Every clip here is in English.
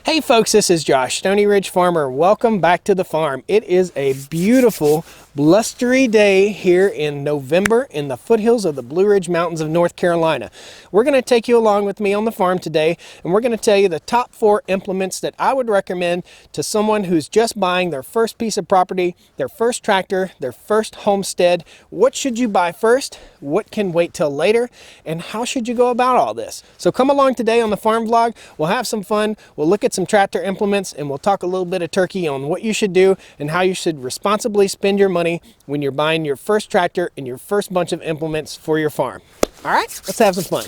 Hey folks, this is Josh, Stoney Ridge Farmer. Welcome back to the farm. It is a beautiful, blustery day here in November in the foothills of the Blue Ridge Mountains of North Carolina. We're going to take you along with me on the farm today, and we're going to tell you the top 4 implements that I would recommend to someone who's just buying their first piece of property, their first tractor, their first homestead. What should you buy first? What can wait till later? And how should you go about all this? So come along today on the farm vlog. We'll have some fun. We'll look at some tractor implements, and we'll talk a little bit of turkey on what you should do and how you should responsibly spend your money when you're buying your first tractor and your first bunch of implements for your farm. All right, let's have some fun.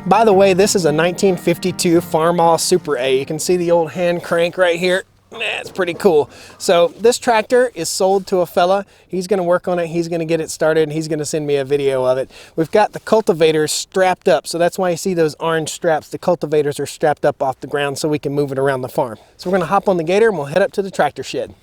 By the way, this is a 1952 Farmall Super A. You can see the old hand crank right here. That's pretty cool. So this tractor is sold to a fella. He's going to work on it. He's going to get it started, and he's going to send me a video of it. We've got the cultivators strapped up. So that's why you see those orange straps. The cultivators are strapped up off the ground so we can move it around the farm. So we're going to hop on the gator and we'll head up to the tractor shed.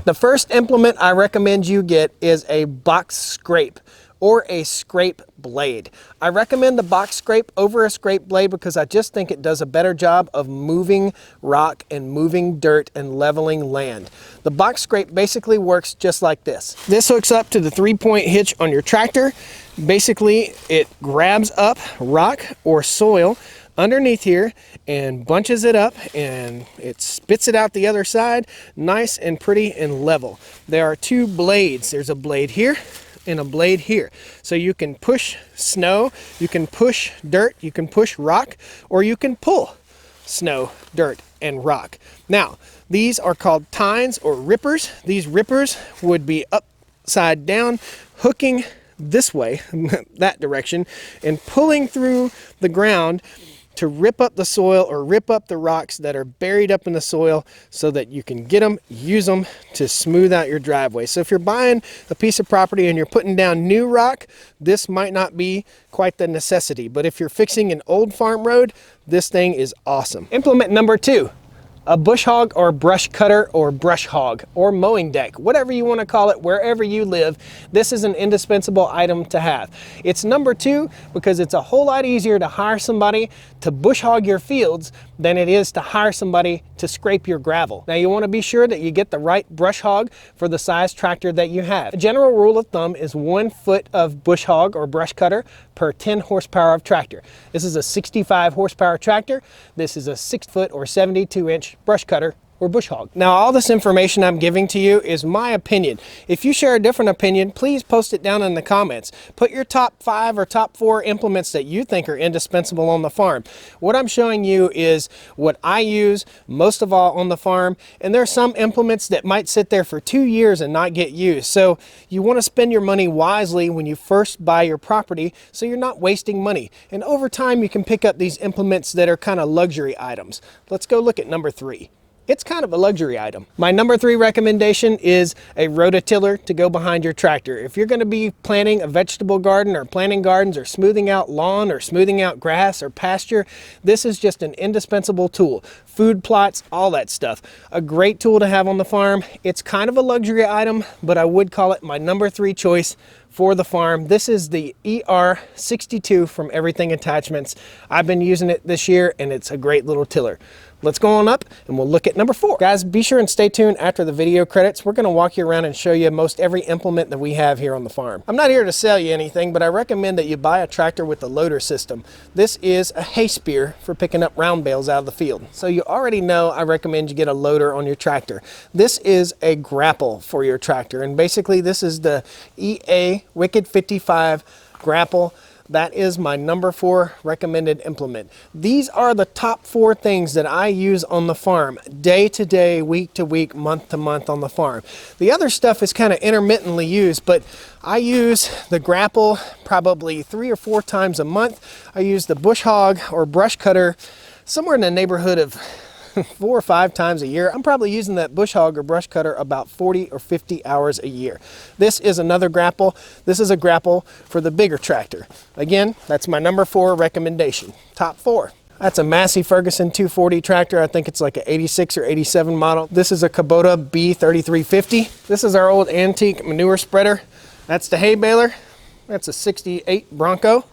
The first implement I recommend you get is a box scrape or a scrape blade. I recommend the box scrape over a scrape blade because I just think it does a better job of moving rock and moving dirt and leveling land. The box scrape basically works just like this. This hooks up to the 3-point hitch on your tractor. Basically, it grabs up rock or soil underneath here and bunches it up, and it spits it out the other side nice and pretty and level. There are 2 blades. There's a blade here and a blade here. So you can push snow, you can push dirt, you can push rock, or you can pull snow, dirt, and rock. Now, these are called tines or rippers. These rippers would be upside down, hooking this way, that direction, and pulling through the ground to rip up the soil or rip up the rocks that are buried up in the soil so that you can get them, use them to smooth out your driveway. So if you're buying a piece of property and you're putting down new rock, this might not be quite the necessity. But if you're fixing an old farm road, this thing is awesome. Implement number 2. A bush hog or brush cutter or brush hog or mowing deck, whatever you want to call it, wherever you live. This is an indispensable item to have. It's number 2 because it's a whole lot easier to hire somebody to bush hog your fields than it is to hire somebody to scrape your gravel. Now you want to be sure that you get the right brush hog for the size tractor that you have. A general rule of thumb is 1 foot of bush hog or brush cutter per 10 horsepower of tractor. This is a 65 horsepower tractor. This is a 6 foot or 72 inch brush cutter or bush hog. Now all this information I'm giving to you is my opinion. If you share a different opinion, please post it down in the comments. Put your top 5 or top 4 implements that you think are indispensable on the farm. What I'm showing you is what I use most of all on the farm, and there's some implements that might sit there for 2 years and not get used. So you want to spend your money wisely when you first buy your property so you're not wasting money. And over time you can pick up these implements that are kind of luxury items. Let's go look at number 3. It's kind of a luxury item. My number 3 recommendation is a rototiller to go behind your tractor. If you're going to be planting a vegetable garden or planting gardens or smoothing out lawn or smoothing out grass or pasture, this is just an indispensable tool. Food plots, all that stuff. A great tool to have on the farm. It's kind of a luxury item, but I would call it my number 3 choice for the farm. This is the ER62 from Everything Attachments. I've been using it this year and it's a great little tiller. Let's go on up and we'll look at number 4. Guys, be sure and stay tuned after the video credits. We're going to walk you around and show you most every implement that we have here on the farm. I'm not here to sell you anything, but I recommend that you buy a tractor with the loader system. This is a hay spear for picking up round bales out of the field. So you already know I recommend you get a loader on your tractor. This is a grapple for your tractor, and basically this is the EA Wicked 55 grapple. That is my number 4 recommended implement. These are the top 4 things that I use on the farm, day to day, week to week, month to month on the farm. The other stuff is kind of intermittently used, but I use the grapple probably 3 or 4 times a month. I use the bush hog or brush cutter somewhere in the neighborhood of 4 or 5 times a year. I'm probably using that bush hog or brush cutter about 40 or 50 hours a year. This is another grapple. This is a grapple for the bigger tractor. Again, that's my number 4 recommendation. Top 4. That's a Massey Ferguson 240 tractor. I think it's like an 86 or 87 model. This is a Kubota B3350. This is our old antique manure spreader. That's the hay baler. That's a 68 Bronco.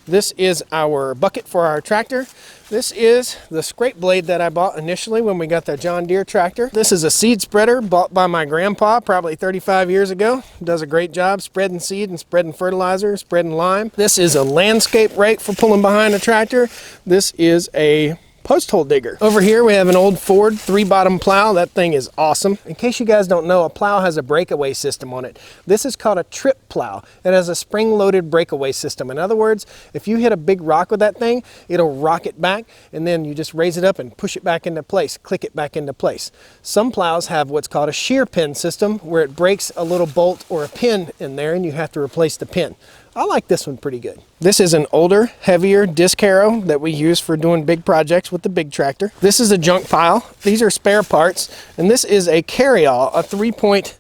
This is our bucket for our tractor. This is the scrape blade that I bought initially when we got the John Deere tractor. This is a seed spreader bought by my grandpa probably 35 years ago. Does a great job spreading seed and spreading fertilizer, spreading lime. This is a landscape rake for pulling behind a tractor. This is a post hole digger. Over here we have an old Ford 3-bottom plow. That thing is awesome. In case you guys don't know, a plow has a breakaway system on it. This is called a trip plow. It has a spring-loaded breakaway system. In other words, if you hit a big rock with that thing, it'll rock it back, and then you just raise it up and push it back into place, click it back into place. Some plows have what's called a shear pin system, where it breaks a little bolt or a pin in there and you have to replace the pin. I like this one pretty good. This is an older, heavier disc harrow that we use for doing big projects with the big tractor. This is a junk pile. These are spare parts. And this is a carry-all, a 3-point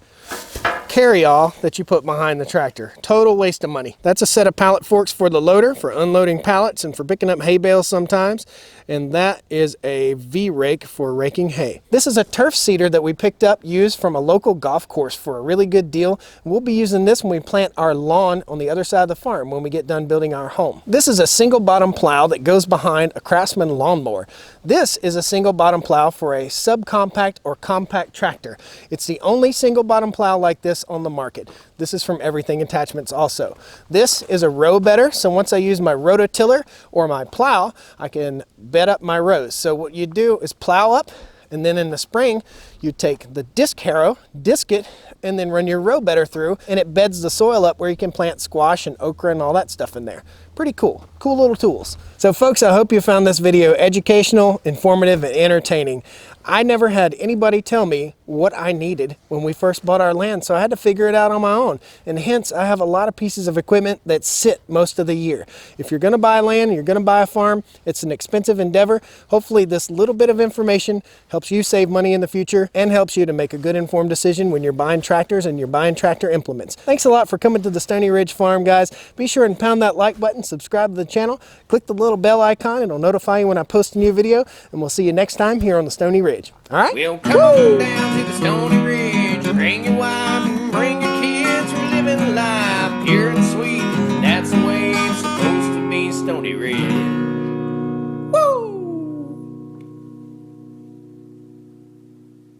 carry-all that you put behind the tractor. Total waste of money. That's a set of pallet forks for the loader, for unloading pallets and for picking up hay bales sometimes. And that is a V-rake for raking hay. This is a turf seeder that we picked up used from a local golf course for a really good deal. We'll be using this when we plant our lawn on the other side of the farm when we get done building our home. This is a single bottom plow that goes behind a Craftsman lawnmower. This is a single bottom plow for a subcompact or compact tractor. It's the only single bottom plow like this on the market. This is from Everything Attachments also. This is a row bedder, so once I use my rototiller or my plow, I can bed up my rows. So what you do is plow up, and then in the spring, you take the disc harrow, disc it, and then run your row bedder through, and it beds the soil up where you can plant squash and okra and all that stuff in there. Pretty cool. Cool little tools. So folks, I hope you found this video educational, informative, and entertaining. I never had anybody tell me what I needed when we first bought our land, so I had to figure it out on my own. And hence, I have a lot of pieces of equipment that sit most of the year. If you're gonna buy land, you're gonna buy a farm, it's an expensive endeavor. Hopefully this little bit of information helps you save money in the future and helps you to make a good informed decision when you're buying tractors and you're buying tractor implements. Thanks a lot for coming to the Stoney Ridge Farm, guys. Be sure and pound that like button, subscribe to the channel, click the little bell icon, it'll notify you when I post a new video, and we'll see you next time here on the Stoney Ridge. All right? We'll come down to the Stoney Ridge, bring your wife and bring your